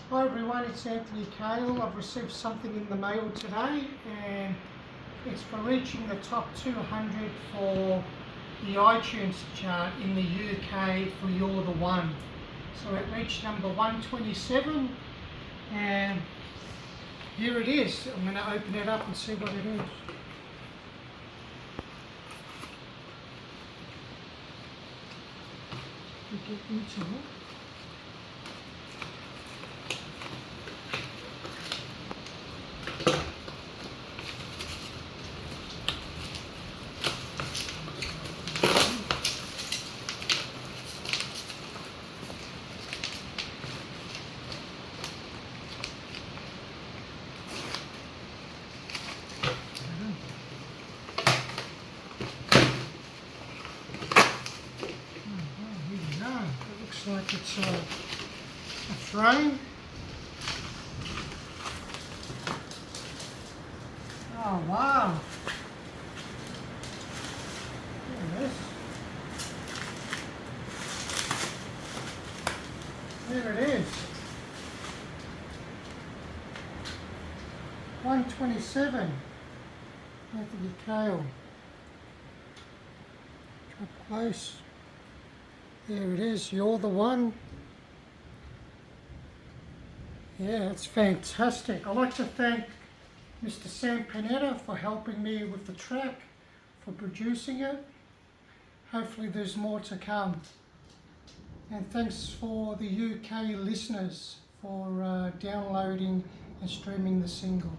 Hi everyone, it's Anthony Kale. I've received something in the mail today and it's for reaching the top 200 for the iTunes chart in the UK for You're the One. So it reached number 127 and here it is. I'm going to open it up and see what it is. We get into it. Looks like it's a frame. Oh wow! There it is. There it is. 127. Anthony Kale. Up close. There it is, You're the One. Yeah, it's fantastic. I'd like to thank Mr Panetta for helping me with the track, for producing it. Hopefully there's more to come. And thanks for the UK listeners for downloading and streaming the single.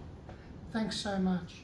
Thanks so much.